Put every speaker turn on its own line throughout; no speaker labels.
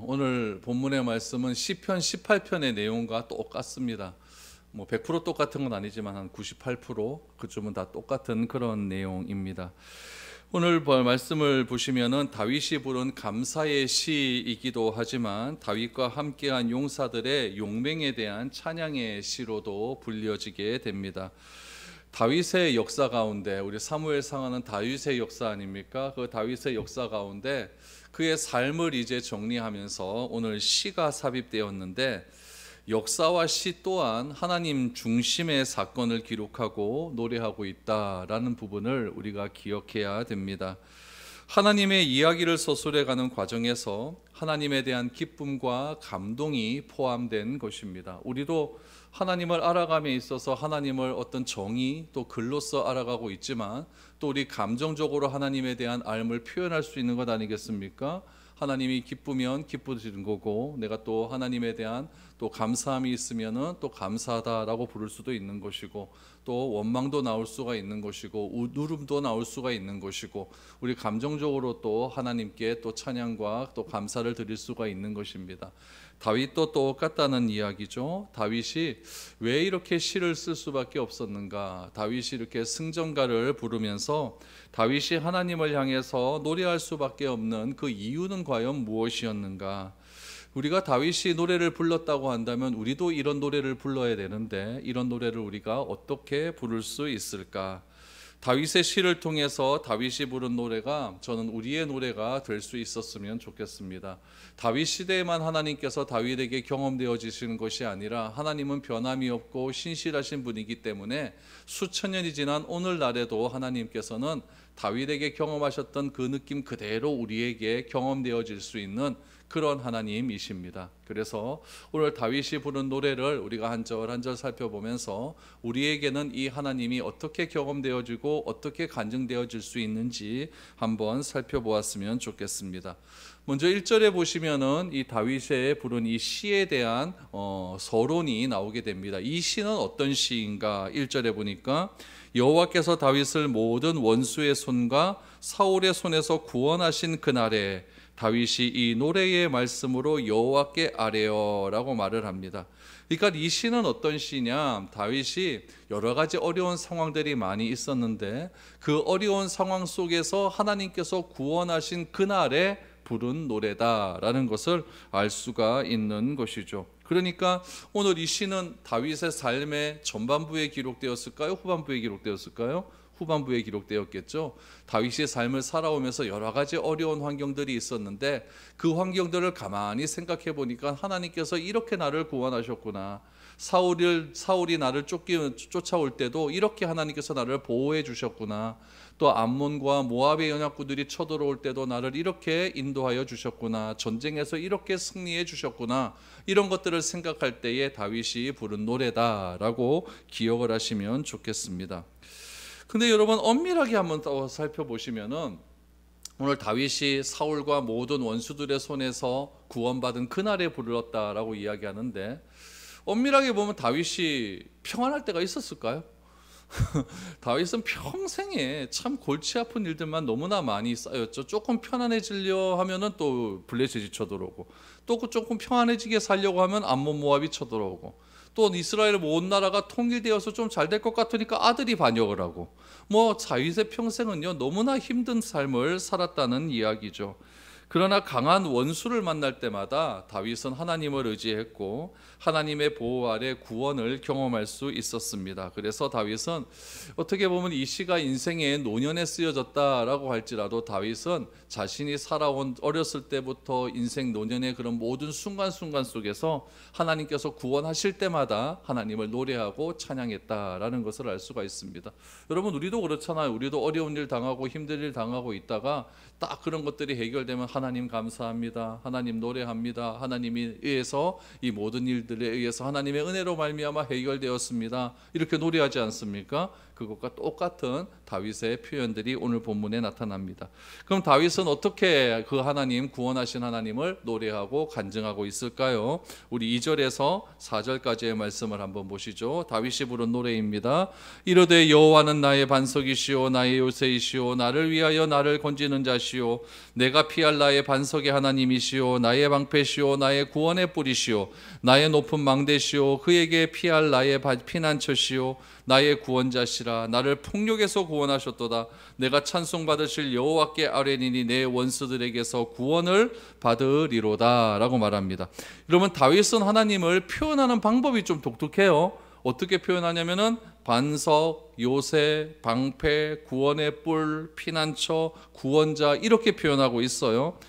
오늘 본문의 말씀은 시편 18편의 내용과 똑같습니다. 100% 똑같은 건 아니지만 한 98% 그쯤은 다 똑같은 그런 내용입니다. 오늘 말씀을 보시면은 다윗이 부른 감사의 시이기도 하지만 다윗과 함께한 용사들의 용맹에 대한 찬양의 시로도 불려지게 됩니다. 다윗의 역사 가운데, 우리 사무엘상하는 다윗의 역사 아닙니까? 그 다윗의 역사 가운데 그의 삶을 이제 정리하면서 오늘 시가 삽입되었는데, 역사와 시 또한 하나님 중심의 사건을 기록하고 노래하고 있다라는 부분을 우리가 기억해야 됩니다. 하나님의 이야기를 서술해가는 과정에서 하나님에 대한 기쁨과 감동이 포함된 것입니다. 우리도 하나님을 알아감에 있어서 하나님을 어떤 정의 또 글로써 알아가고 있지만, 또 우리 감정적으로 하나님에 대한 알을 표현할 수 있는 것 아니겠습니까? 하나님이 기쁘면 기쁘시는 거고, 내가 또 하나님에 대한 또 감사함이 있으면은 또 감사하다라고 부를 수도 있는 것이고, 또 원망도 나올 수가 있는 것이고, 누름도 나올 수가 있는 것이고, 우리 감정적으로 또 하나님께 또 찬양과 또 감사를 드릴 수가 있는 것입니다. 다윗도 똑같다는 이야기죠. 다윗이 왜 이렇게 시를 쓸 수밖에 없었는가? 다윗이 이렇게 승전가를 부르면서 다윗이 하나님을 향해서 노래할 수밖에 없는 그 이유는 과연 무엇이었는가? 우리가 다윗이 노래를 불렀다고 한다면 우리도 이런 노래를 불러야 되는데, 이런 노래를 우리가 어떻게 부를 수 있을까? 다윗의 시를 통해서 다윗이 부른 노래가 저는 우리의 노래가 될 수 있었으면 좋겠습니다. 다윗 시대에만 하나님께서 다윗에게 경험되어지시는 것이 아니라, 하나님은 변함이 없고 신실하신 분이기 때문에 수천 년이 지난 오늘날에도 하나님께서는 다윗에게 경험하셨던 그 느낌 그대로 우리에게 경험되어질 수 있는 그런 하나님이십니다. 그래서 오늘 다윗이 부른 노래를 우리가 한 절 한 절 살펴보면서 우리에게는 이 하나님이 어떻게 경험되어지고 어떻게 간증되어질 수 있는지 한번 살펴보았으면 좋겠습니다. 먼저 1절에 보시면은 이 다윗의 부른 이 시에 대한 서론이 나오게 됩니다. 이 시는 어떤 시인가? 1절에 보니까 여호와께서 다윗을 모든 원수의 손과 사울의 손에서 구원하신 그날에 다윗이 이 노래의 말씀으로 여호와께 아뢰어라고 말을 합니다. 그러니까 이 시는 어떤 시냐? 다윗이 여러 가지 어려운 상황들이 많이 있었는데 그 어려운 상황 속에서 하나님께서 구원하신 그날에 부른 노래다라는 것을 알 수가 있는 것이죠. 그러니까 오늘 이 시는 다윗의 삶의 전반부에 기록되었을까요? 후반부에 기록되었을까요? 후반부에 기록되었겠죠. 다윗의 삶을 살아오면서 여러 가지 어려운 환경들이 있었는데 그 환경들을 가만히 생각해 보니까 하나님께서 이렇게 나를 구원하셨구나. 사울이 나를 쫓아올 때도 이렇게 하나님께서 나를 보호해 주셨구나. 또 암몬과 모압의 연합군들이 쳐들어올 때도 나를 이렇게 인도하여 주셨구나. 전쟁에서 이렇게 승리해 주셨구나. 이런 것들을 생각할 때에 다윗이 부른 노래다라고 기억을 하시면 좋겠습니다. 근데 여러분 엄밀하게 한번 더 살펴보시면은 오늘 다윗이 사울과 모든 원수들의 손에서 구원받은 그날에 불렀다라고 이야기하는데, 엄밀하게 보면 다윗이 평안할 때가 있었을까요? 다윗은 평생에 참 골치 아픈 일들만 너무나 많이 쌓였죠. 조금 편안해지려 하면은 또 블레셋이 쳐들어오고, 또 조금 평안해지게 살려고 하면 암몬 모압이 쳐들어오고, 또 이스라엘 온 나라가 통일되어서 좀 잘 될 것 같으니까 아들이 반역을 하고, 다윗의 평생은요 너무나 힘든 삶을 살았다는 이야기죠. 그러나 강한 원수를 만날 때마다 다윗은 하나님을 의지했고 하나님의 보호 아래 구원을 경험할 수 있었습니다. 그래서 다윗은 어떻게 보면 이 시가 인생의 노년에 쓰여졌다라고 할지라도 다윗은 자신이 살아온 어렸을 때부터 인생 노년의 그런 모든 순간순간 속에서 하나님께서 구원하실 때마다 하나님을 노래하고 찬양했다라는 것을 알 수가 있습니다. 여러분 우리도 그렇잖아요. 우리도 어려운 일 당하고 힘든 일 당하고 있다가 딱 그런 것들이 해결되면 하나님 감사합니다, 하나님 노래합니다, 하나님에 의해서 이 모든 일들에 의해서 하나님의 은혜로 말미암아 해결되었습니다, 이렇게 노래하지 않습니까? 그것과 똑같은 다윗의 표현들이 오늘 본문에 나타납니다. 그럼 다윗은 어떻게 그 하나님, 구원하신 하나님을 노래하고 간증하고 있을까요? 우리 2절에서 4절까지의 말씀을 한번 보시죠. 다윗이 부른 노래입니다. 이르되 여호와는 나의 반석이시오 나의 요새이시오 나를 위하여 나를 건지는 자시오 내가 피할 나의 반석의 하나님이시오 나의 방패시오 나의 구원의 뿌리시오 나의 높은 망대시오 그에게 피할 나의 피난처시오 나의 구원자시라 나를 폭력에서 구원하셨도다 내가 찬송받으실 여호와께 아뢰니니 내 원수들에게서 구원을 받으리로다 라고 말합니다. 여러분, 다윗은 하나님을 표현하는 방법이 좀 독특해요. 어떻게 표현하냐면은 반석, 요새, 방패, 구원의 뿔, 피난처, 구원자 이렇게 표현하고 있어요.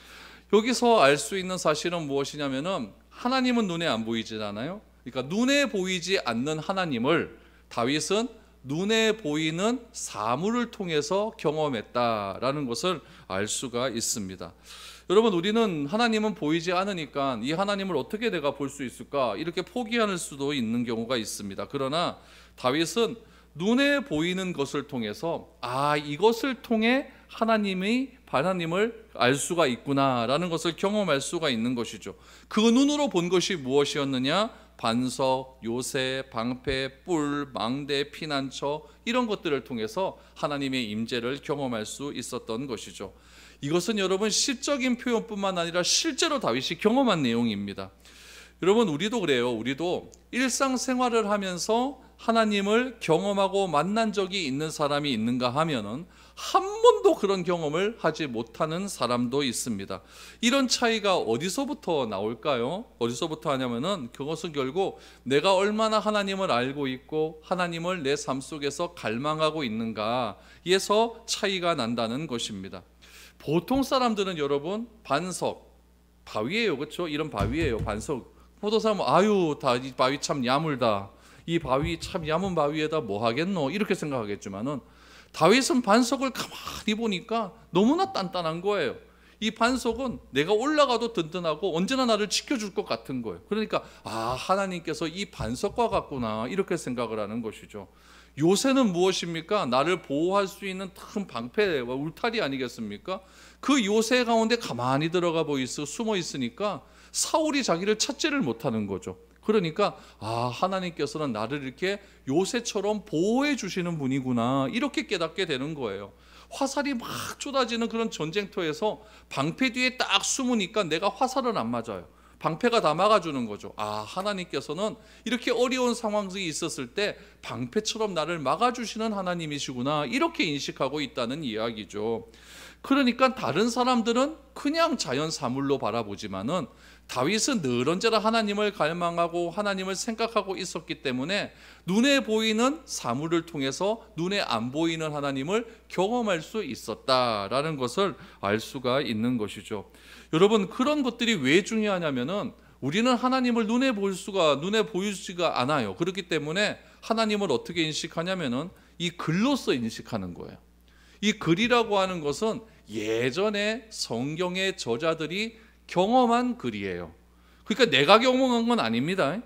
여기서 알 수 있는 사실은 무엇이냐면은 하나님은 눈에 안 보이잖아요. 그러니까 눈에 보이지 않는 하나님을 다윗은 눈에 보이는 사물을 통해서 경험했다라는 것을 알 수가 있습니다. 여러분, 우리는 하나님은 보이지 않으니까 이 하나님을 어떻게 내가 볼 수 있을까 이렇게 포기할 수도 있는 경우가 있습니다. 그러나 다윗은 눈에 보이는 것을 통해서 이것을 통해 하나님을 알 수가 있구나라는 것을 경험할 수가 있는 것이죠. 그 눈으로 본 것이 무엇이었느냐? 반석, 요새, 방패, 뿔, 망대, 피난처 이런 것들을 통해서 하나님의 임재를 경험할 수 있었던 것이죠. 이것은 여러분 시적인 표현뿐만 아니라 실제로 다윗이 경험한 내용입니다. 여러분, 우리도 그래요. 우리도 일상생활을 하면서 하나님을 경험하고 만난 적이 있는 사람이 있는가 하면은 한 번도 그런 경험을 하지 못하는 사람도 있습니다. 이런 차이가 어디서부터 나올까요? 어디서부터 하냐면은 그것은 결국 내가 얼마나 하나님을 알고 있고 하나님을 내 삶 속에서 갈망하고 있는가에서 차이가 난다는 것입니다. 보통 사람들은 여러분 반석, 바위예요. 그렇죠? 이런 바위예요. 반석. 보통 사람은 이 바위 참 야물다. 이 바위 참 야문 바위에다 뭐 하겠노? 이렇게 생각하겠지만은 다윗은 반석을 가만히 보니까 너무나 단단한 거예요. 이 반석은 내가 올라가도 든든하고 언제나 나를 지켜줄 것 같은 거예요. 그러니까 하나님께서 이 반석과 같구나 이렇게 생각을 하는 것이죠. 요새는 무엇입니까? 나를 보호할 수 있는 큰 방패, 울타리 아니겠습니까? 그 요새 가운데 가만히 들어가 숨어 있으니까 사울이 자기를 찾지를 못하는 거죠. 그러니까 하나님께서는 나를 이렇게 요새처럼 보호해 주시는 분이구나 이렇게 깨닫게 되는 거예요. 화살이 막 쏟아지는 그런 전쟁터에서 방패 뒤에 딱 숨으니까 내가 화살은 안 맞아요. 방패가 다 막아주는 거죠. 하나님께서는 이렇게 어려운 상황이 있었을 때 방패처럼 나를 막아주시는 하나님이시구나 이렇게 인식하고 있다는 이야기죠. 그러니까 다른 사람들은 그냥 자연 사물로 바라보지만은 다윗은 늘 언제나 하나님을 갈망하고 하나님을 생각하고 있었기 때문에 눈에 보이는 사물을 통해서 눈에 안 보이는 하나님을 경험할 수 있었다라는 것을 알 수가 있는 것이죠. 여러분, 그런 것들이 왜 중요하냐면은 우리는 하나님을 눈에 보이지가 않아요. 그렇기 때문에 하나님을 어떻게 인식하냐면은 이 글로써 인식하는 거예요. 이 글이라고 하는 것은 예전에 성경의 저자들이 경험한 글이에요. 그러니까 내가 경험한 건 아닙니다.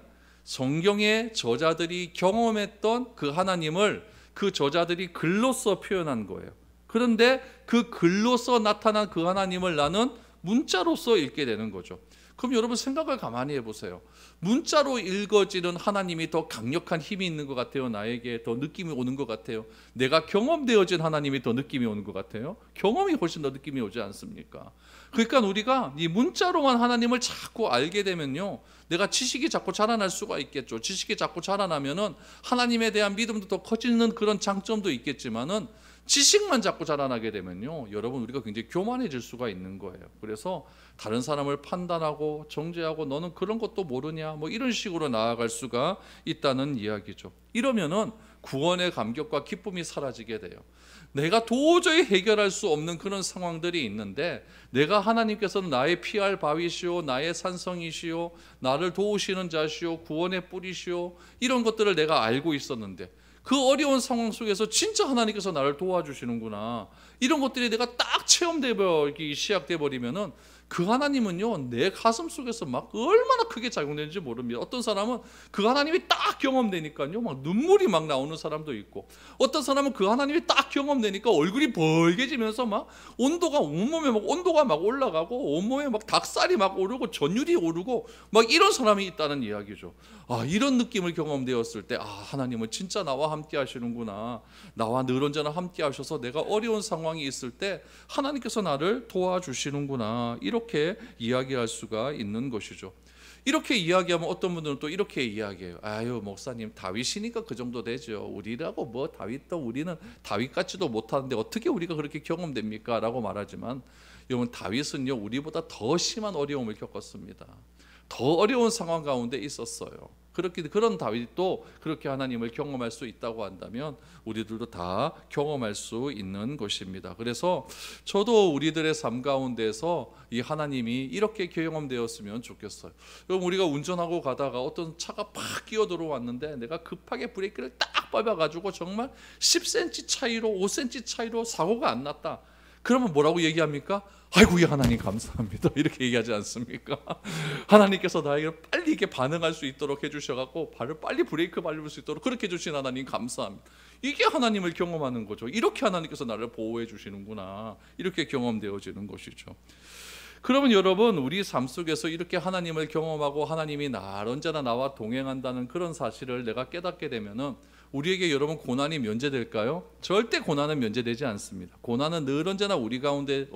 성경의 저자들이 경험했던 그 하나님을 그 저자들이 글로써 표현한 거예요. 그런데 그 글로써 나타난 그 하나님을 나는 문자로서 읽게 되는 거죠. 그럼 여러분 생각을 가만히 해보세요. 문자로 읽어지는 하나님이 더 강력한 힘이 있는 것 같아요? 나에게 더 느낌이 오는 것 같아요? 내가 경험되어진 하나님이 더 느낌이 오는 것 같아요? 경험이 훨씬 더 느낌이 오지 않습니까? 그러니까 우리가 이 문자로만 하나님을 자꾸 알게 되면요, 내가 지식이 자꾸 자라날 수가 있겠죠. 지식이 자꾸 자라나면은 하나님에 대한 믿음도 더 커지는 그런 장점도 있겠지만은 지식만 자꾸 자라나게 되면요, 여러분 우리가 굉장히 교만해질 수가 있는 거예요. 그래서 다른 사람을 판단하고 정죄하고 너는 그런 것도 모르냐 뭐 이런 식으로 나아갈 수가 있다는 이야기죠. 이러면은 구원의 감격과 기쁨이 사라지게 돼요. 내가 도저히 해결할 수 없는 그런 상황들이 있는데 내가 하나님께서는 나의 피할 바위시오 나의 산성이시오 나를 도우시는 자시오 구원의 뿌리시오 이런 것들을 내가 알고 있었는데 그 어려운 상황 속에서 진짜 하나님께서 나를 도와주시는구나 이런 것들이 내가 딱 체험되기 시작돼 버리면은 그 하나님은요 내 가슴 속에서 막 얼마나 크게 작용되는지 모릅니다. 어떤 사람은 그 하나님이 딱 경험되니까요 막 눈물이 막 나오는 사람도 있고, 어떤 사람은 그 하나님이 딱 경험되니까 얼굴이 벌개지면서 막 온몸에 막 온도가 막 올라가고 온몸에 막 닭살이 막 오르고 전율이 오르고 막 이런 사람이 있다는 이야기죠. 이런 느낌을 경험되었을 때 하나님은 진짜 나와 함께 하시는구나, 나와 늘 언제나 함께 하셔서 내가 어려운 상황이 있을 때 하나님께서 나를 도와주시는구나, 이렇게 이야기할 수가 있는 것이죠. 이렇게 이야기하면 어떤 분들은 또 이렇게 이야기해요. 아유 목사님, 다윗이니까 그 정도 되죠. 우리라고 뭐 우리는 다윗 같지도 못하는데 어떻게 우리가 그렇게 경험됩니까? 라고 말하지만 여러분, 다윗은요 우리보다 더 심한 어려움을 겪었습니다. 더 어려운 상황 가운데 있었어요. 그런 다윗도 그렇게 하나님을 경험할 수 있다고 한다면 우리들도 다 경험할 수 있는 것입니다. 그래서 저도 우리들의 삶 가운데서 이 하나님이 이렇게 경험되었으면 좋겠어요. 그럼 우리가 운전하고 가다가 어떤 차가 팍 끼어 들어왔는데 내가 급하게 브레이크를 딱 밟아가지고 정말 10cm 차이로 5cm 차이로 사고가 안 났다. 그러면 뭐라고 얘기합니까? 아이고, 예, 하나님 감사합니다. 이렇게 얘기하지 않습니까? 하나님께서 나에게 빨리 이렇게 반응할 수 있도록 해주셔갖고 발을 빨리 브레이크 밟을 수 있도록 그렇게 해주신 하나님 감사합니다. 이게 하나님을 경험하는 거죠. 이렇게 하나님께서 나를 보호해 주시는구나, 이렇게 경험되어지는 것이죠. 그러면 여러분, 우리 삶 속에서 이렇게 하나님을 경험하고 하나님이 언제나 나와 동행한다는 그런 사실을 내가 깨닫게 되면은 우리에게 여러분 고난이 면제될까요? 절대 고난은 면제되지 않습니다. 고난은 늘 언제나 우리 가운데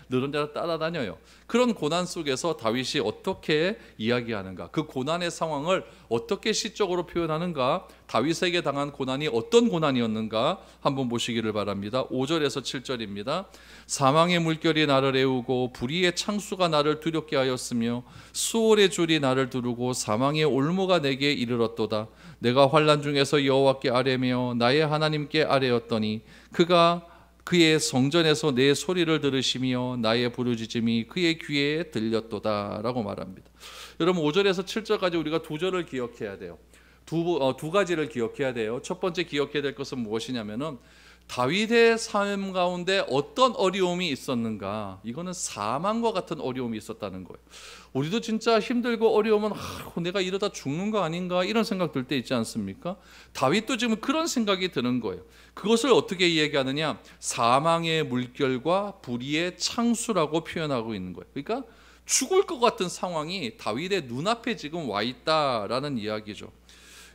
늘 언제나 따라다녀요. 그런 고난 속에서 다윗이 어떻게 이야기하는가, 그 고난의 상황을 어떻게 시적으로 표현하는가, 다윗에게 당한 고난이 어떤 고난이었는가 한번 보시기를 바랍니다. 5절에서 7절입니다. 사망의 물결이 나를 애우고 불의의 창수가 나를 두렵게 하였으며 수월의 줄이 나를 두르고 사망의 올무가 내게 이르렀도다. 내가 환난 중에서 여호와께 아뢰며 나의 하나님께 아뢰었더니 그가 그의 성전에서 내 소리를 들으시며 나의 부르짖음이 그의 귀에 들렸도다 라고 말합니다. 여러분, 5절에서 7절까지 우리가 두 절을 기억해야 돼요. 두 가지를 기억해야 돼요. 첫 번째 기억해야 될 것은 무엇이냐면은 다윗의 삶 가운데 어떤 어려움이 있었는가, 이거는 사망과 같은 어려움이 있었다는 거예요. 우리도 진짜 힘들고 어려우면 내가 이러다 죽는 거 아닌가 이런 생각 들 때 있지 않습니까? 다윗도 지금 그런 생각이 드는 거예요. 그것을 어떻게 이야기하느냐, 사망의 물결과 불의의 창수라고 표현하고 있는 거예요. 그러니까 죽을 것 같은 상황이 다윗의 눈앞에 지금 와 있다라는 이야기죠.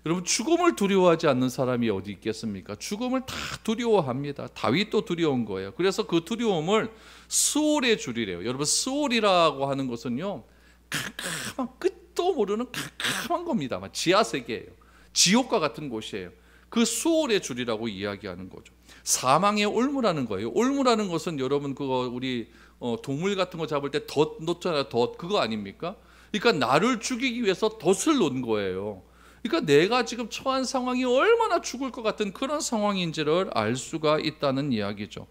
여러분, 죽음을 두려워하지 않는 사람이 어디 있겠습니까? 죽음을 다 두려워합니다. 다윗도 두려운 거예요. 그래서 그 두려움을 스올의 줄이래요. 여러분, 스올이라고 하는 것은요 캄캄한, 끝도 모르는 캄캄한 겁니다. 지하세계예요. 지옥과 같은 곳이에요. 그 스올의 줄이라고 이야기하는 거죠. 사망의 올무라는 거예요. 올무라는 것은 여러분 그거 우리 동물 같은 거 잡을 때 덫 놓잖아요. 덫, 그거 아닙니까? 그러니까 나를 죽이기 위해서 덫을 놓은 거예요. 그러니까 내가 지금 처한 상황이 얼마나 죽을 것 같은 그런 상황인지를 알 수가 있다는 이야기죠.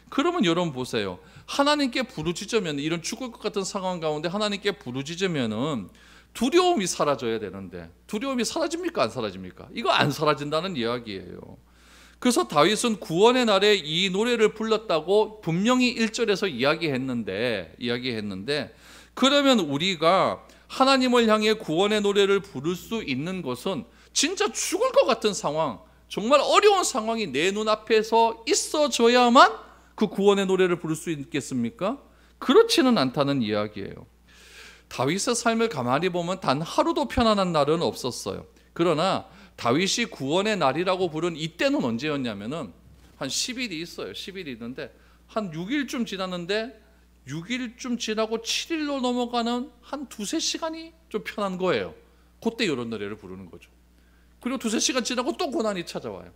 그러면 여러분 보세요. 하나님께 부르짖으면, 이런 죽을 것 같은 상황 가운데 하나님께 부르짖으면은 두려움이 사라져야 되는데 두려움이 사라집니까? 안 사라집니까? 이거 안 사라진다는 이야기예요. 그래서 다윗은 구원의 날에 이 노래를 불렀다고 분명히 1절에서 이야기했는데 그러면 우리가 하나님을 향해 구원의 노래를 부를 수 있는 것은 진짜 죽을 것 같은 상황, 정말 어려운 상황이 내 눈앞에서 있어져야만 그 구원의 노래를 부를 수 있겠습니까? 그렇지는 않다는 이야기예요. 다윗의 삶을 가만히 보면 단 하루도 편안한 날은 없었어요. 그러나 다윗이 구원의 날이라고 부른 이때는 언제였냐면은 한 10일이 있어요. 10일이 있는데 한 6일쯤 지났는데 6일쯤 지나고 7일로 넘어가는 한 두세 시간이 좀 편한 거예요. 그때 이런 노래를 부르는 거죠. 그리고 두세 시간 지나고 또 고난이 찾아와요.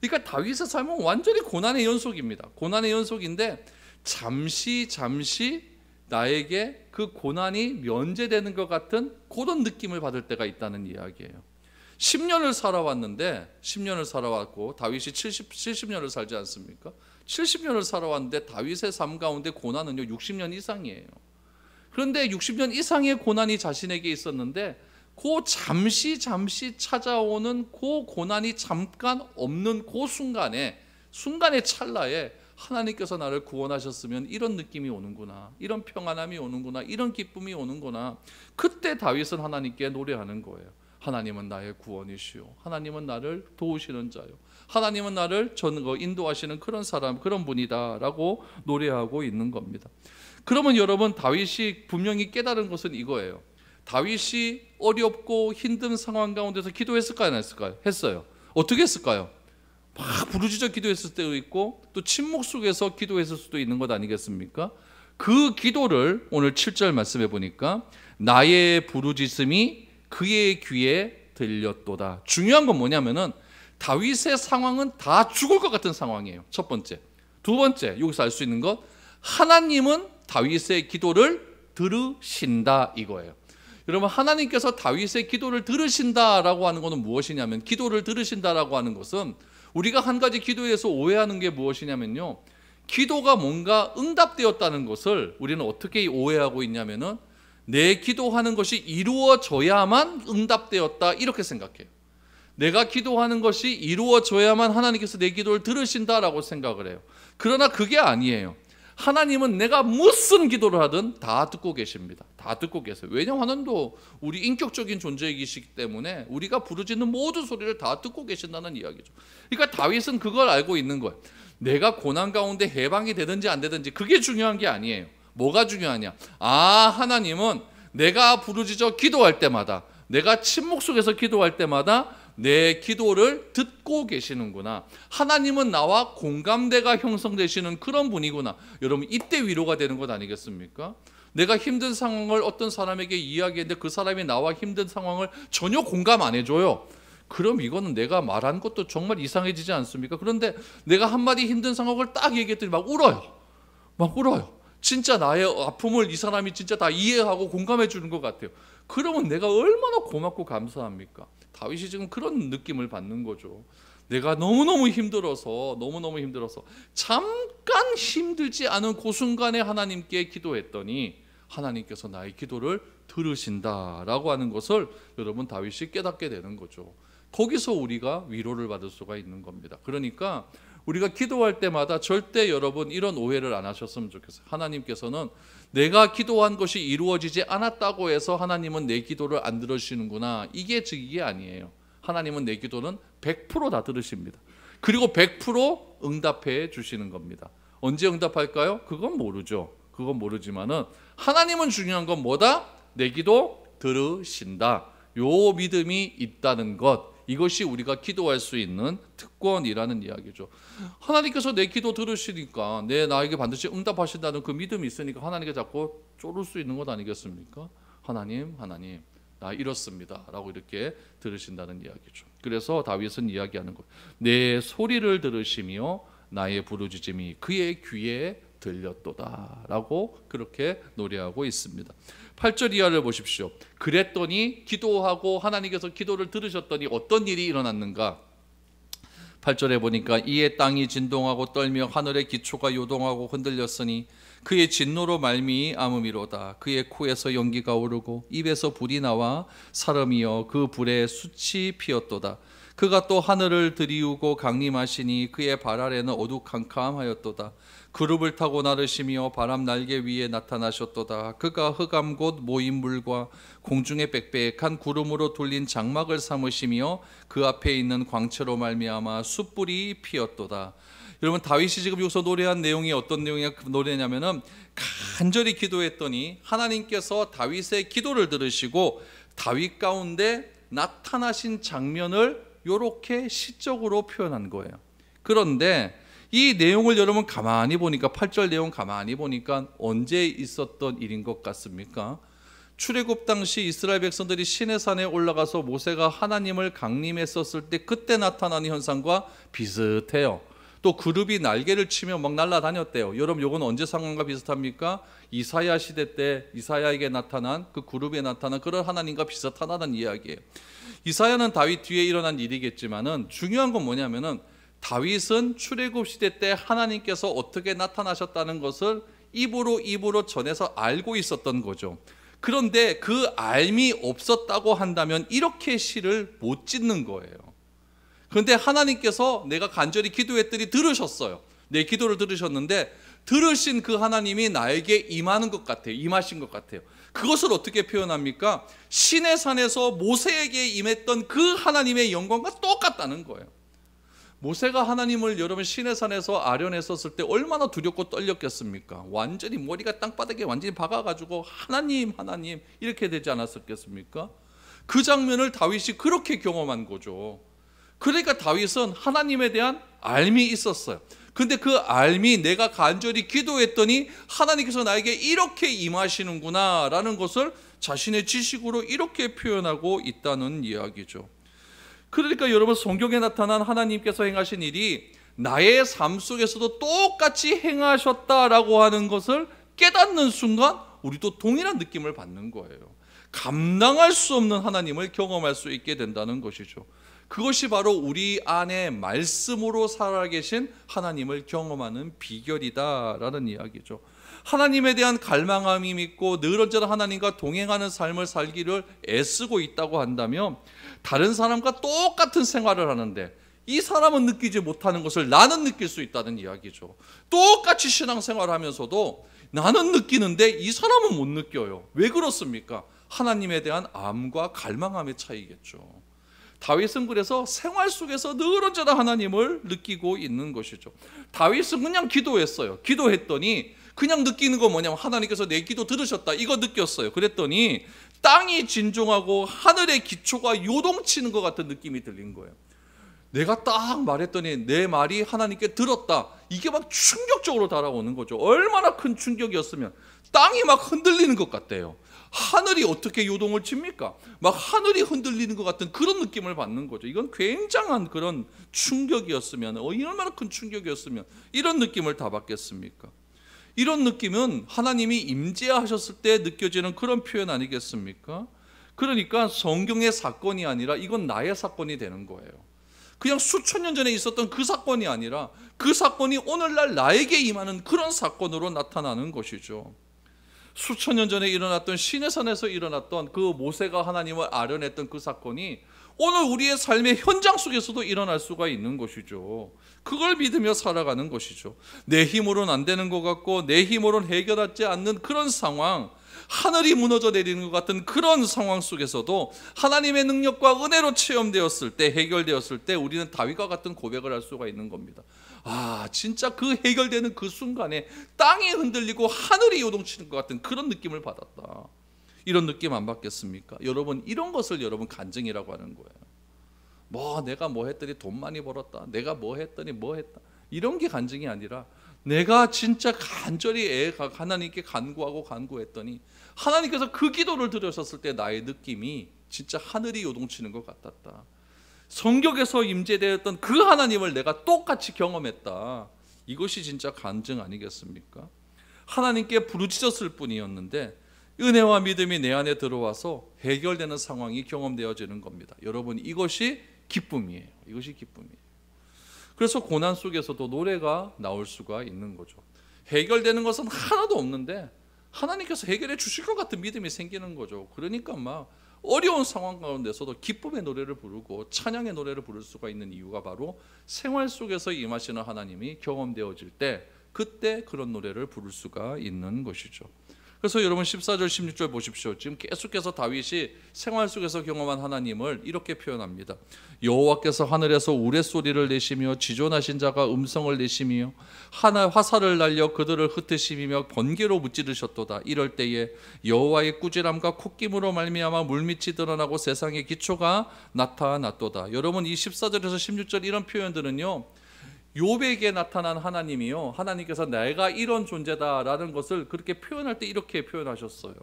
그러니까 다윗의 삶은 완전히 고난의 연속입니다. 고난의 연속인데 잠시 나에게 그 고난이 면제되는 것 같은 그런 느낌을 받을 때가 있다는 이야기예요. 10년을 살아왔는데 10년을 살아왔고 다윗이 70년을 살지 않습니까? 70년을 살아왔는데 다윗의 삶 가운데 고난은요 60년 이상이에요. 그런데 60년 이상의 고난이 자신에게 있었는데 그 잠시 찾아오는 그 고난이 잠깐 없는 그 순간의 찰나에 하나님께서 나를 구원하셨으면 이런 느낌이 오는구나, 이런 평안함이 오는구나, 이런 기쁨이 오는구나. 그때 다윗은 하나님께 노래하는 거예요. 하나님은 나의 구원이시오, 하나님은 나를 도우시는 자요, 하나님은 나를 인도하시는 그런 사람, 그런 분이다 라고 노래하고 있는 겁니다. 그러면 여러분, 다윗이 분명히 깨달은 것은 이거예요. 다윗이 어렵고 힘든 상황 가운데서 기도했을까요, 안 했을까요? 했어요. 어떻게 했을까요? 막 부르짖어 기도했을 때도 있고, 또 침묵 속에서 기도했을 수도 있는 것 아니겠습니까? 그 기도를 오늘 7절 말씀해 보니까 나의 부르짖음이 그의 귀에 들렸도다. 중요한 건 뭐냐면은 다윗의 상황은 다 죽을 것 같은 상황이에요. 첫 번째. 두 번째, 여기서 알 수 있는 것, 하나님은 다윗의 기도를 들으신다 이거예요. 여러분, 하나님께서 다윗의 기도를 들으신다라고 하는 것은 무엇이냐면, 기도를 들으신다라고 하는 것은 우리가 한 가지 기도에서 오해하는 게 무엇이냐면요, 기도가 뭔가 응답되었다는 것을 우리는 어떻게 오해하고 있냐면은 내 기도하는 것이 이루어져야만 응답되었다 이렇게 생각해요. 내가 기도하는 것이 이루어져야만 하나님께서 내 기도를 들으신다라고 생각을 해요. 그러나 그게 아니에요. 하나님은 내가 무슨 기도를 하든 다 듣고 계십니다. 다 듣고 계세요. 왜냐하면 하나님도 우리 인격적인 존재이시기 때문에 우리가 부르짖는 모든 소리를 다 듣고 계신다는 이야기죠. 그러니까 다윗은 그걸 알고 있는 거예요. 내가 고난 가운데 해방이 되든지 안 되든지 그게 중요한 게 아니에요. 뭐가 중요하냐? 하나님은 내가 부르짖어 기도할 때마다, 내가 침묵 속에서 기도할 때마다 내 기도를 듣고 계시는구나. 하나님은 나와 공감대가 형성되시는 그런 분이구나. 여러분, 이때 위로가 되는 것 아니겠습니까? 내가 힘든 상황을 어떤 사람에게 이야기했는데 그 사람이 나와 힘든 상황을 전혀 공감 안 해줘요. 그럼 이거는 내가 말한 것도 정말 이상해지지 않습니까? 그런데 내가 한마디 힘든 상황을 딱 얘기했더니 막 울어요. 막 울어요. 진짜 나의 아픔을 이 사람이 진짜 다 이해하고 공감해 주는 것 같아요. 그러면 내가 얼마나 고맙고 감사합니까? 다윗이 지금 그런 느낌을 받는 거죠. 내가 너무너무 힘들어서 잠깐 힘들지 않은 그 순간에 하나님께 기도했더니 하나님께서 나의 기도를 들으신다라고 하는 것을 여러분, 다윗이 깨닫게 되는 거죠. 거기서 우리가 위로를 받을 수가 있는 겁니다. 그러니까 우리가 기도할 때마다 절대 여러분 이런 오해를 안 하셨으면 좋겠어요. 하나님께서는 내가 기도한 것이 이루어지지 않았다고 해서 하나님은 내 기도를 안 들으시는구나, 이게 아니에요. 하나님은 내 기도는 100% 다 들으십니다. 그리고 100% 응답해 주시는 겁니다. 언제 응답할까요? 그건 모르죠. 그건 모르지만은 하나님은 중요한 건 뭐다? 내 기도 들으신다. 요 믿음이 있다는 것, 이것이 우리가 기도할 수 있는 특권이라는 이야기죠. 하나님께서 내 기도 들으시니까 나에게 반드시 응답하신다는 그 믿음이 있으니까 하나님께 자꾸 쪼를 수 있는 것 아니겠습니까? 하나님 나 이렇습니다 라고 이렇게 들으신다는 이야기죠. 그래서 다윗은 이야기하는 거예요. 내 소리를 들으시며 나의 부르짖음이 그의 귀에 들렸도다 라고 그렇게 노래하고 있습니다. 8절 이하를 보십시오. 그랬더니, 기도하고 하나님께서 기도를 들으셨더니 어떤 일이 일어났는가? 8절에 보니까 이에 땅이 진동하고 떨며 하늘의 기초가 요동하고 흔들렸으니 그의 진노로 말미암음이로다. 그의 코에서 연기가 오르고 입에서 불이 나와 사름이여 그 불에 숯이 피었도다. 그가 또 하늘을 들이우고 강림하시니 그의 발 아래는 어두캄캄하였도다. 그룹을 타고 나르시며 바람 날개 위에 나타나셨도다. 그가 흑암 곧 모인 물과 공중에 빽빽한 구름으로 둘린 장막을 삼으시며 그 앞에 있는 광채로 말미암아 숯불이 피었도다. 여러분, 다윗이 지금 여기서 노래한 내용이 어떤 노래냐면은 간절히 기도했더니 하나님께서 다윗의 기도를 들으시고 다윗 가운데 나타나신 장면을 이렇게 시적으로 표현한 거예요. 그런데 이 내용을 여러분 가만히 보니까, 8절 내용 가만히 보니까 언제 있었던 일인 것 같습니까? 출애굽 당시 이스라엘 백성들이 시내산에 올라가서 모세가 하나님을 강림했었을 때 그때 나타난 현상과 비슷해요. 또 그룹이 날개를 치며 막 날아다녔대요. 여러분, 이건 언제 상황과 비슷합니까? 이사야 시대 때 이사야에게 나타난 그 그룹에 나타난 그런 하나님과 비슷하다는 이야기예요. 이사야는 다윗 뒤에 일어난 일이겠지만은 중요한 건 뭐냐면은 다윗은 출애굽 시대 때 하나님께서 어떻게 나타나셨다는 것을 입으로 전해서 알고 있었던 거죠. 그런데 그 알미 없었다고 한다면 이렇게 시를 못 짓는 거예요. 그런데 하나님께서 내가 간절히 기도했더니 들으셨어요. 내 기도를 들으셨는데 들으신 그 하나님이 나에게 임하는 것 같아요. 임하신 것 같아요. 그것을 어떻게 표현합니까? 시내 산에서 모세에게 임했던 그 하나님의 영광과 똑같다는 거예요. 모세가 하나님을 여러분 시내 산에서 아련했었을 때 얼마나 두렵고 떨렸겠습니까? 완전히 머리가 땅바닥에 완전히 박아가지고 하나님 하나님 이렇게 되지 않았었겠습니까? 그 장면을 다윗이 그렇게 경험한 거죠. 그러니까 다윗은 하나님에 대한 알미 있었어요. 근데 그 알미, 내가 간절히 기도했더니 하나님께서 나에게 이렇게 임하시는구나 라는 것을 자신의 지식으로 이렇게 표현하고 있다는 이야기죠. 그러니까 여러분, 성경에 나타난 하나님께서 행하신 일이 나의 삶 속에서도 똑같이 행하셨다라고 하는 것을 깨닫는 순간 우리도 동일한 느낌을 받는 거예요. 감당할 수 없는 하나님을 경험할 수 있게 된다는 것이죠. 그것이 바로 우리 안에 말씀으로 살아계신 하나님을 경험하는 비결이다라는 이야기죠. 하나님에 대한 갈망함이 있고 늘 언제나 하나님과 동행하는 삶을 살기를 애쓰고 있다고 한다면 다른 사람과 똑같은 생활을 하는데 이 사람은 느끼지 못하는 것을 나는 느낄 수 있다는 이야기죠. 똑같이 신앙생활을 하면서도 나는 느끼는데 이 사람은 못 느껴요. 왜 그렇습니까? 하나님에 대한 암과 갈망함의 차이겠죠. 다윗은 그래서 생활 속에서 늘 언제나 하나님을 느끼고 있는 것이죠. 다윗은 그냥 기도했어요. 기도했더니 그냥 느끼는 건 뭐냐면 하나님께서 내 기도 들으셨다 이거 느꼈어요. 그랬더니 땅이 진종하고 하늘의 기초가 요동치는 것 같은 느낌이 들린 거예요. 내가 딱 말했더니 내 말이 하나님께 들었다. 이게 막 충격적으로 달아오는 거죠. 얼마나 큰 충격이었으면 땅이 막 흔들리는 것 같대요. 하늘이 어떻게 요동을 칩니까? 막 하늘이 흔들리는 것 같은 그런 느낌을 받는 거죠. 이건 굉장한 그런 충격이었으면, 얼마나 큰 충격이었으면 이런 느낌을 다 받겠습니까? 이런 느낌은 하나님이 임재하셨을 때 느껴지는 그런 표현 아니겠습니까? 그러니까 성경의 사건이 아니라 이건 나의 사건이 되는 거예요. 그냥 수천 년 전에 있었던 그 사건이 아니라 그 사건이 오늘날 나에게 임하는 그런 사건으로 나타나는 것이죠. 수천 년 전에 일어났던 시내산에서 일어났던 그 모세가 하나님을 아련했던 그 사건이 오늘 우리의 삶의 현장 속에서도 일어날 수가 있는 것이죠. 그걸 믿으며 살아가는 것이죠. 내 힘으로는 안 되는 것 같고 내 힘으로는 해결하지 않는 그런 상황, 하늘이 무너져 내리는 것 같은 그런 상황 속에서도 하나님의 능력과 은혜로 체험되었을 때, 해결되었을 때 우리는 다윗과 같은 고백을 할 수가 있는 겁니다. 아, 진짜 그 해결되는 그 순간에 땅이 흔들리고 하늘이 요동치는 것 같은 그런 느낌을 받았다. 이런 느낌 안 받겠습니까? 여러분, 이런 것을 여러분 간증이라고 하는 거예요. 내가 뭐 했더니 돈 많이 벌었다, 내가 뭐 했더니 뭐 했다, 이런 게 간증이 아니라 내가 진짜 간절히 하나님께 간구했더니 하나님께서 그 기도를 들으셨을 때 나의 느낌이 진짜 하늘이 요동치는 것 같았다. 성경에서 임재되었던 그 하나님을 내가 똑같이 경험했다. 이것이 진짜 간증 아니겠습니까? 하나님께 부르짖었을 뿐이었는데 은혜와 믿음이 내 안에 들어와서 해결되는 상황이 경험되어지는 겁니다. 여러분, 이것이 기쁨이에요. 이것이 기쁨이에요. 그래서 고난 속에서도 노래가 나올 수가 있는 거죠. 해결되는 것은 하나도 없는데 하나님께서 해결해 주실 것 같은 믿음이 생기는 거죠. 그러니까 막 어려운 상황 가운데서도 기쁨의 노래를 부르고 찬양의 노래를 부를 수가 있는 이유가 바로 생활 속에서 임하시는 하나님이 경험되어질 때 그때 그런 노래를 부를 수가 있는 것이죠. 그래서 여러분 14절 16절 보십시오. 지금 계속해서 다윗이 생활 속에서 경험한 하나님을 이렇게 표현합니다. 여호와께서 하늘에서 우레소리를 내시며 지존하신 자가 음성을 내시며 화살을 날려 그들을 흩으시며 번개로 무찌르셨도다. 이럴 때에 여호와의 꾸지람과 콧김으로 말미암아 물밑이 드러나고 세상의 기초가 나타났도다. 여러분, 이 14절에서 16절 이런 표현들은요, 욥에게 나타난 하나님이요, 하나님께서 내가 이런 존재다라는 것을 그렇게 표현할 때 이렇게 표현하셨어요.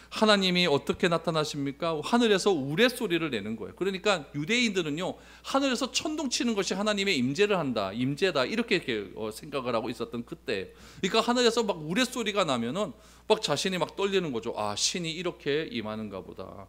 하나님이 어떻게 나타나십니까? 하늘에서 우레소리를 내는 거예요. 그러니까 유대인들은요, 하늘에서 천둥 치는 것이 하나님의 임재를 한다, 임재다, 이렇게 생각을 하고 있었던 그때, 그러니까 하늘에서 막 우레소리가 나면은 막 자신이 막 떨리는 거죠. 아, 신이 이렇게 임하는가 보다.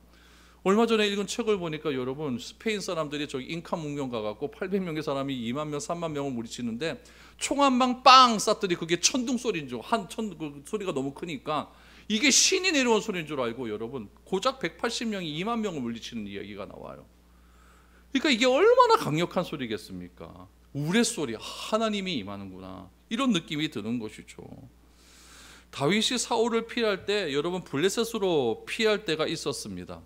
얼마 전에 읽은 책을 보니까 여러분, 스페인 사람들이 저기 잉카 문명 가갖고 800명의 사람이 2만 명, 3만 명을 물리치는데 총 한 방 빵 쐈더니 그게 천둥 소리인 줄, 그 소리가 너무 크니까 이게 신이 내려온 소리인 줄 알고 여러분, 고작 180명이 2만 명을 물리치는 이야기가 나와요. 그러니까 이게 얼마나 강력한 소리겠습니까? 우레소리, 하나님이 임하는구나, 이런 느낌이 드는 것이죠. 다윗이 사울을 피할 때 여러분 블레셋으로 피할 때가 있었습니다.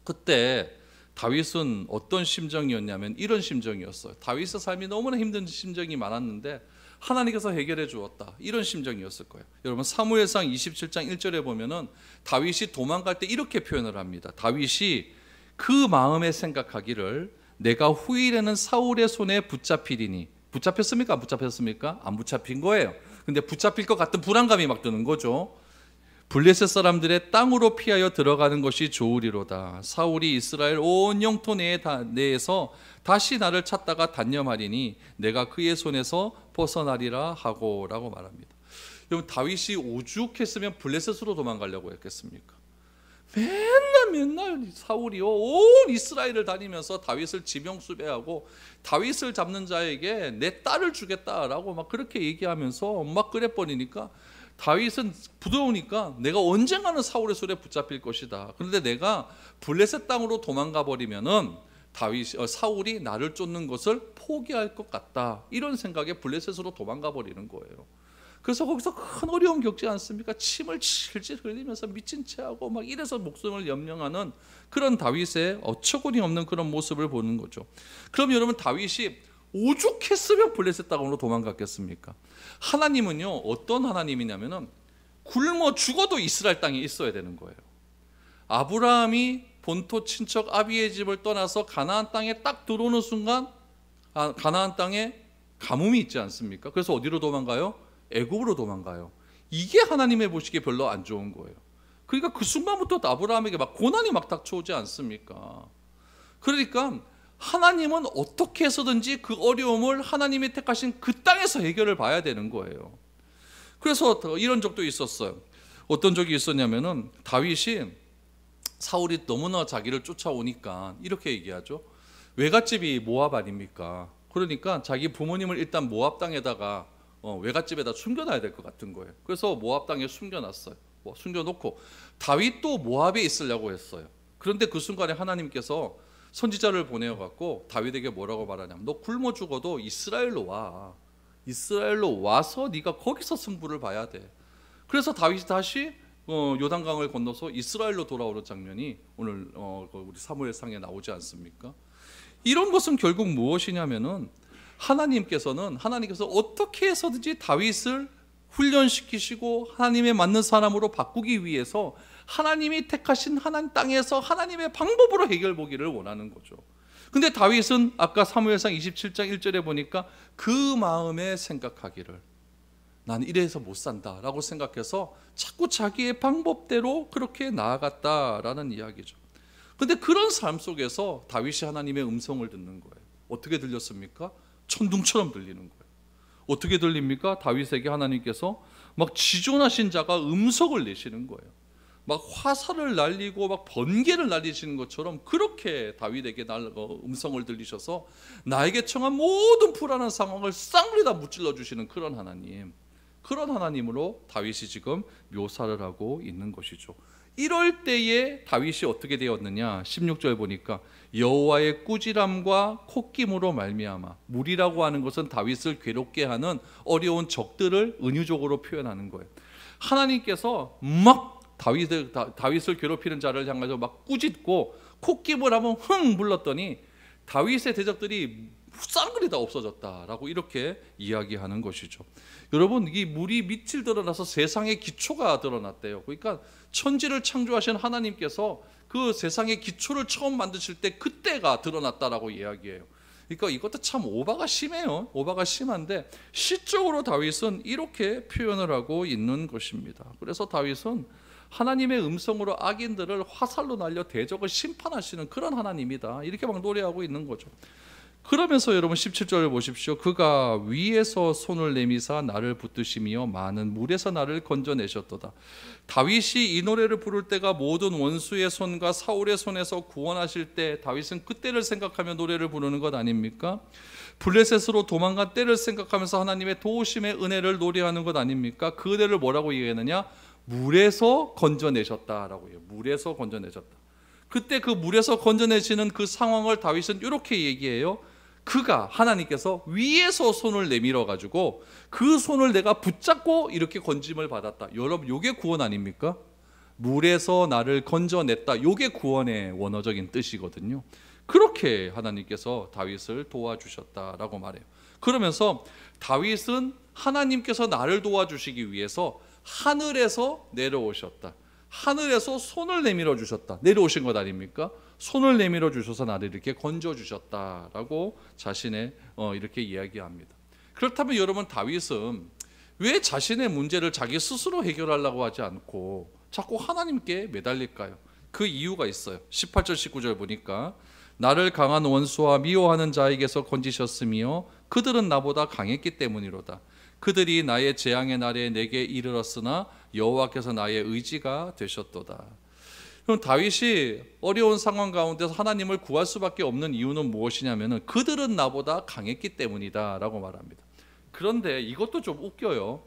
그때 다윗은 어떤 심정이었냐면 이런 심정이었어요. 다윗의 삶이 너무나 힘든 심정이 많았는데 하나님께서 해결해 주었다, 이런 심정이었을 거예요. 여러분 사무엘상 27장 1절에 보면은 다윗이 도망갈 때 이렇게 표현을 합니다. 다윗이 그 마음에 생각하기를 내가 후일에는 사울의 손에 붙잡히리니. 붙잡혔습니까? 안 붙잡혔습니까? 안 붙잡힌 거예요. 근데 붙잡힐 것 같은 불안감이 막 드는 거죠. 블레셋 사람들의 땅으로 피하여 들어가는 것이 좋으리로다. 사울이 이스라엘 온 영토 내에서 다시 나를 찾다가 단념하리니 내가 그의 손에서 벗어나리라 하고 라고 말합니다. 여러분 다윗이 오죽했으면 블레셋으로 도망가려고 했겠습니까? 맨날 사울이요 온 이스라엘을 다니면서 다윗을 지명수배하고 다윗을 잡는 자에게 내 딸을 주겠다라고 막 그렇게 얘기하면서 막 그래버리니까 다윗은 부러우니까 내가 언젠가는 사울의 손에 붙잡힐 것이다. 그런데 내가 블레셋 땅으로 도망가 버리면은 사울이 나를 쫓는 것을 포기할 것 같다, 이런 생각에 블레셋으로 도망가 버리는 거예요. 그래서 거기서 큰 어려움 겪지 않습니까? 침을 질질 흘리면서 미친 체하고 막 이래서 목숨을 연명하는 그런 다윗의 어처구니 없는 그런 모습을 보는 거죠. 그럼 여러분 다윗이 오죽했으면 블레셋 땅으로 도망갔겠습니까? 하나님은요 어떤 하나님이냐면은 굶어 죽어도 이스라엘 땅에 있어야 되는 거예요. 아브라함이 본토 친척 아비의 집을 떠나서 가나안 땅에 딱 들어오는 순간 가나안 땅에 가뭄이 있지 않습니까? 그래서 어디로 도망가요? 애굽으로 도망가요. 이게 하나님의 보시기에 별로 안 좋은 거예요. 그러니까 그 순간부터 아브라함에게 막 고난이 막 닥쳐오지 않습니까? 그러니까 하나님은 어떻게 해서든지 그 어려움을 하나님이 택하신 그 땅에서 해결을 봐야 되는 거예요. 그래서 이런 적도 있었어요. 어떤 적이 있었냐면은 다윗이 사울이 너무나 자기를 쫓아오니까 이렇게 얘기하죠. 외갓집이 모압 아닙니까? 그러니까 자기 부모님을 일단 모압 땅에다가 외갓집에다 숨겨놔야 될 것 같은 거예요. 그래서 모압 땅에 숨겨놨어요. 숨겨놓고 다윗도 모압에 있으려고 했어요. 그런데 그 순간에 하나님께서 선지자를 보내어갖고 다윗에게 뭐라고 말하냐면 너 굶어 죽어도 이스라엘로 와. 이스라엘로 와서 네가 거기서 승부를 봐야 돼. 그래서 다윗이 다시 요단강을 건너서 이스라엘로 돌아오는 장면이 오늘 우리 사무엘상에 나오지 않습니까? 이런 것은 결국 무엇이냐면은 하나님께서 어떻게 해서든지 다윗을 훈련시키시고 하나님에 맞는 사람으로 바꾸기 위해서 하나님이 택하신 하나님 땅에서 하나님의 방법으로 해결 보기를 원하는 거죠. 근데 다윗은 아까 사무엘상 27장 1절에 보니까 그 마음에 생각하기를 난 이래서 못 산다라고 생각해서 자꾸 자기의 방법대로 그렇게 나아갔다라는 이야기죠. 근데 그런 삶 속에서 다윗이 하나님의 음성을 듣는 거예요. 어떻게 들렸습니까? 천둥처럼 들리는 거예요. 어떻게 들립니까? 다윗에게 하나님께서 막 지존하신 자가 음성을 내시는 거예요. 막 화살을 날리고 막 번개를 날리시는 것처럼 그렇게 다윗에게 음성을 들리셔서 나에게 처한 모든 불안한 상황을 쌍으로 다 무찔러 주시는 그런 하나님, 그런 하나님으로 다윗이 지금 묘사를 하고 있는 것이죠. 이럴 때에 다윗이 어떻게 되었느냐? 16절 보니까 여호와의 꾸지람과 콧김으로 말미암아. 물이라고 하는 것은 다윗을 괴롭게 하는 어려운 적들을 은유적으로 표현하는 거예요. 하나님께서 막 다윗을 괴롭히는 자를 향해서 막 꾸짖고 콧김을 하면 흥 불렀더니 다윗의 대적들이 쌍그리 다 없어졌다라고 이렇게 이야기하는 것이죠. 여러분, 이 물이 밑을 드러나서 세상의 기초가 드러났대요. 그러니까 천지를 창조하신 하나님께서 그 세상의 기초를 처음 만드실 때 그때가 드러났다라고 이야기해요. 그러니까 이것도 참 오바가 심해요. 오바가 심한데 시적으로 다윗은 이렇게 표현을 하고 있는 것입니다. 그래서 다윗은 하나님의 음성으로 악인들을 화살로 날려 대적을 심판하시는 그런 하나님이다, 이렇게 막 노래하고 있는 거죠. 그러면서 여러분 17절을 보십시오. 그가 위에서 손을 내미사 나를 붙드시며 많은 물에서 나를 건져내셨도다. 다윗이 이 노래를 부를 때가 모든 원수의 손과 사울의 손에서 구원하실 때 다윗은 그때를 생각하며 노래를 부르는 것 아닙니까? 블레셋으로 도망간 때를 생각하면서 하나님의 도우심의 은혜를 노래하는 것 아닙니까? 그 은혜를 뭐라고 얘기하느냐? 물에서 건져내셨다라고 해요. 물에서 건져내셨다. 그때 그 물에서 건져내시는 그 상황을 다윗은 이렇게 얘기해요. 그가 하나님께서 위에서 손을 내밀어 가지고 그 손을 내가 붙잡고 이렇게 건짐을 받았다. 여러분, 요게 구원 아닙니까? 물에서 나를 건져냈다. 요게 구원의 원어적인 뜻이거든요. 그렇게 하나님께서 다윗을 도와주셨다라고 말해요. 그러면서 다윗은 하나님께서 나를 도와주시기 위해서 하늘에서 내려오셨다. 하늘에서 손을 내밀어 주셨다. 내려오신 것 아닙니까? 손을 내밀어 주셔서 나를 이렇게 건져 주셨다라고 자신의 이렇게 이야기합니다. 그렇다면 여러분, 다윗은 왜 자신의 문제를 자기 스스로 해결하려고 하지 않고 자꾸 하나님께 매달릴까요? 그 이유가 있어요. 18절 19절 보니까 나를 강한 원수와 미워하는 자에게서 건지셨으며 그들은 나보다 강했기 때문이로다. 그들이 나의 재앙의 날에 내게 이르렀으나 여호와께서 나의 의지가 되셨도다. 그럼 다윗이 어려운 상황 가운데서 하나님을 구할 수밖에 없는 이유는 무엇이냐면 그들은 나보다 강했기 때문이다 라고 말합니다. 그런데 이것도 좀 웃겨요.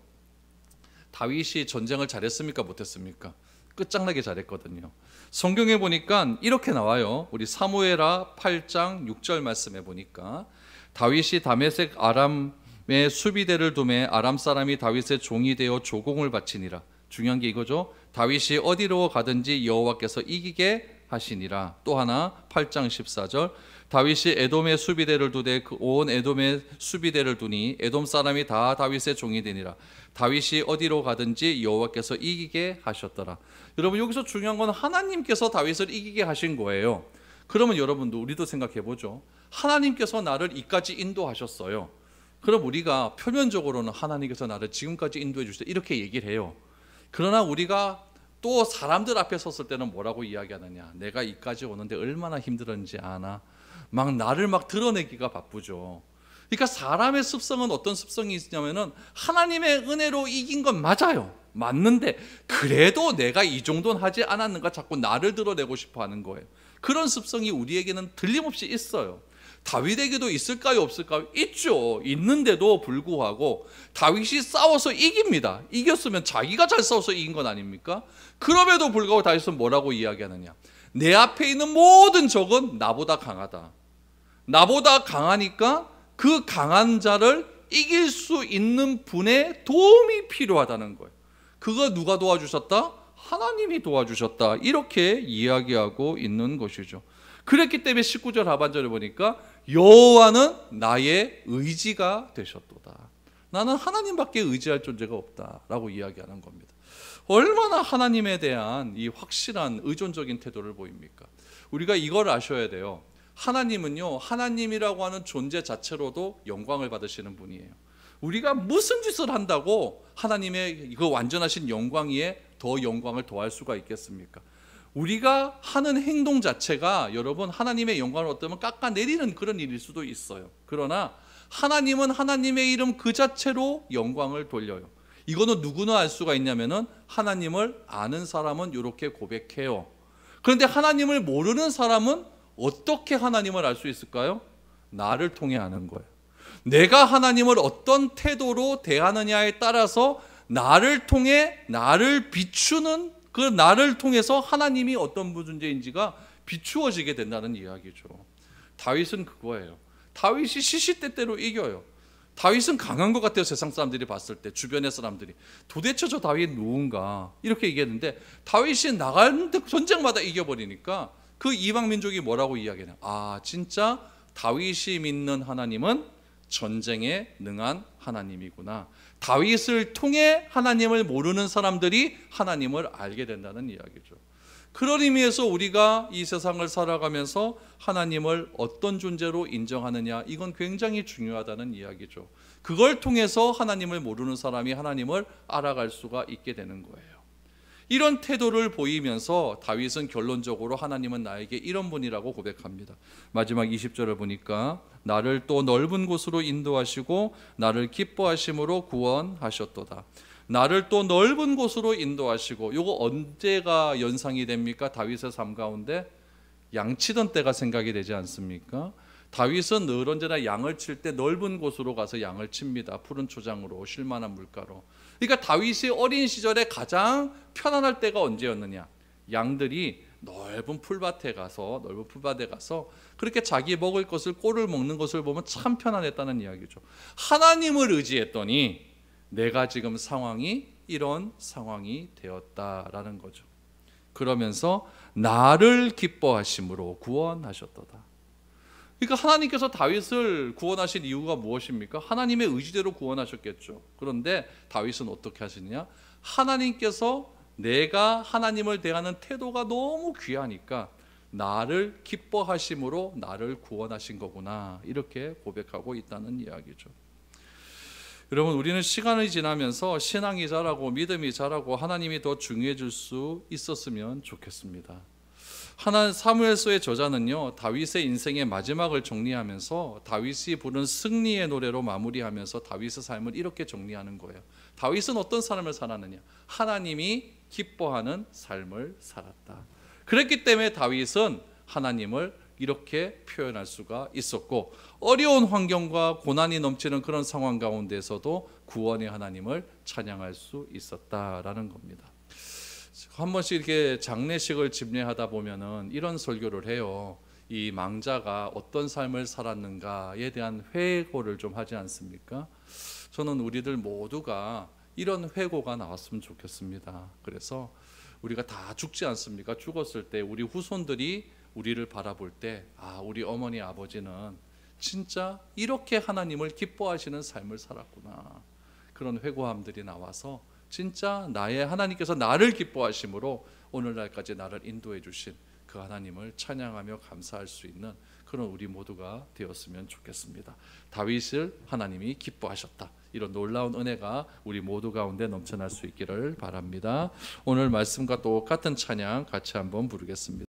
다윗이 전쟁을 잘했습니까? 못했습니까? 끝장나게 잘했거든요. 성경에 보니까 이렇게 나와요. 우리 사무엘하 8장 6절 말씀에 보니까 다윗이 다메섹 아람의 수비대를 두매 아람 사람이 다윗의 종이 되어 조공을 바치니라. 중요한 게 이거죠. 다윗이 어디로 가든지 여호와께서 이기게 하시니라. 또 하나 8장 14절 다윗이 에돔의 수비대를 두되 온 에돔의 수비대를 두니 에돔 사람이 다 다윗의 종이 되니라. 다윗이 어디로 가든지 여호와께서 이기게 하셨더라. 여러분, 여기서 중요한 건 하나님께서 다윗을 이기게 하신 거예요. 그러면 여러분도 우리도 생각해 보죠. 하나님께서 나를 이까지 인도하셨어요. 그럼 우리가 표면적으로는 하나님께서 나를 지금까지 인도해 주셨다 이렇게 얘기를 해요. 그러나 우리가 또 사람들 앞에 섰을 때는 뭐라고 이야기하느냐. 내가 이까지 오는데 얼마나 힘들었는지 아나. 막 나를 막 드러내기가 바쁘죠. 그러니까 사람의 습성은 어떤 습성이 있냐면은 하나님의 은혜로 이긴 건 맞아요. 맞는데 그래도 내가 이 정도는 하지 않았는가 자꾸 나를 드러내고 싶어 하는 거예요. 그런 습성이 우리에게는 틀림없이 있어요. 다윗에게도 있을까요? 없을까요? 있죠. 있는데도 불구하고 다윗이 싸워서 이깁니다. 이겼으면 자기가 잘 싸워서 이긴 건 아닙니까? 그럼에도 불구하고 다윗은 뭐라고 이야기하느냐. 내 앞에 있는 모든 적은 나보다 강하다. 나보다 강하니까 그 강한 자를 이길 수 있는 분의 도움이 필요하다는 거예요. 그거 누가 도와주셨다? 하나님이 도와주셨다. 이렇게 이야기하고 있는 것이죠. 그랬기 때문에 19절 하반절에 보니까 여호와는 나의 의지가 되셨도다. 나는 하나님밖에 의지할 존재가 없다라고 이야기하는 겁니다. 얼마나 하나님에 대한 이 확실한 의존적인 태도를 보입니까? 우리가 이걸 아셔야 돼요. 하나님은요, 하나님이라고 하는 존재 자체로도 영광을 받으시는 분이에요. 우리가 무슨 짓을 한다고 하나님의 그 완전하신 영광 위에 더 영광을 더할 수가 있겠습니까? 우리가 하는 행동 자체가 여러분 하나님의 영광을 어쩌면 깎아내리는 그런 일일 수도 있어요. 그러나 하나님은 하나님의 이름 그 자체로 영광을 돌려요. 이거는 누구나 알 수가 있냐면은 하나님을 아는 사람은 이렇게 고백해요. 그런데 하나님을 모르는 사람은 어떻게 하나님을 알 수 있을까요? 나를 통해 아는 거예요. 내가 하나님을 어떤 태도로 대하느냐에 따라서 나를 통해 나를 비추는 그 나를 통해서 하나님이 어떤 존재인지가 비추어지게 된다는 이야기죠. 다윗은 그거예요. 다윗이 시시때때로 이겨요. 다윗은 강한 것 같아요. 세상 사람들이 봤을 때, 주변의 사람들이 도대체 저 다윗 누군가 이렇게 얘기했는데 다윗이 나가는데 전쟁마다 이겨버리니까 그 이방 민족이 뭐라고 이야기하냐. 아, 진짜 다윗이 믿는 하나님은 전쟁에 능한 하나님이구나. 다윗을 통해 하나님을 모르는 사람들이 하나님을 알게 된다는 이야기죠. 그런 의미에서 우리가 이 세상을 살아가면서 하나님을 어떤 존재로 인정하느냐, 이건 굉장히 중요하다는 이야기죠. 그걸 통해서 하나님을 모르는 사람이 하나님을 알아갈 수가 있게 되는 거예요. 이런 태도를 보이면서 다윗은 결론적으로 하나님은 나에게 이런 분이라고 고백합니다. 마지막 20절을 보니까 나를 또 넓은 곳으로 인도하시고 나를 기뻐하심으로 구원하셨도다. 나를 또 넓은 곳으로 인도하시고, 요거 언제가 연상이 됩니까? 다윗의 삶 가운데 양치던 때가 생각이 되지 않습니까? 다윗은 늘 언제나 양을 칠 때 넓은 곳으로 가서 양을 칩니다. 푸른 초장으로, 쉴만한 물가로. 그러니까 다윗이 어린 시절에 가장 편안할 때가 언제였느냐? 양들이 넓은 풀밭에 가서 그렇게 자기 먹을 것을 꼴을 먹는 것을 보면 참 편안했다는 이야기죠. 하나님을 의지했더니 내가 지금 상황이 이런 상황이 되었다라는 거죠. 그러면서 나를 기뻐하심으로 구원하셨도다. 그러니까 하나님께서 다윗을 구원하신 이유가 무엇입니까? 하나님의 의지대로 구원하셨겠죠. 그런데 다윗은 어떻게 하시느냐? 하나님께서 내가 하나님을 대하는 태도가 너무 귀하니까 나를 기뻐하심으로 나를 구원하신 거구나, 이렇게 고백하고 있다는 이야기죠. 여러분, 우리는 시간이 지나면서 신앙이 자라고 믿음이 자라고 하나님이 더 중요해질 수 있었으면 좋겠습니다. 사무엘서의 저자는요, 다윗의 인생의 마지막을 정리하면서 다윗이 부른 승리의 노래로 마무리하면서 다윗의 삶을 이렇게 정리하는 거예요. 다윗은 어떤 삶을 살았느냐? 하나님이 기뻐하는 삶을 살았다. 그랬기 때문에 다윗은 하나님을 이렇게 표현할 수가 있었고, 어려운 환경과 고난이 넘치는 그런 상황 가운데서도 구원의 하나님을 찬양할 수 있었다라는 겁니다. 한 번씩 이렇게 장례식을 집례하다 보면은 이런 설교를 해요. 이 망자가 어떤 삶을 살았는가에 대한 회고를 좀 하지 않습니까? 저는 우리들 모두가 이런 회고가 나왔으면 좋겠습니다. 그래서 우리가 다 죽지 않습니까? 죽었을 때 우리 후손들이 우리를 바라볼 때, 우리 어머니 아버지는 진짜 이렇게 하나님을 기뻐하시는 삶을 살았구나, 그런 회고함들이 나와서 진짜 나의 하나님께서 나를 기뻐하심으로 오늘날까지 나를 인도해 주신 그 하나님을 찬양하며 감사할 수 있는 그런 우리 모두가 되었으면 좋겠습니다. 다윗을 하나님이 기뻐하셨다, 이런 놀라운 은혜가 우리 모두 가운데 넘쳐날 수 있기를 바랍니다. 오늘 말씀과 똑같은 찬양 같이 한번 부르겠습니다.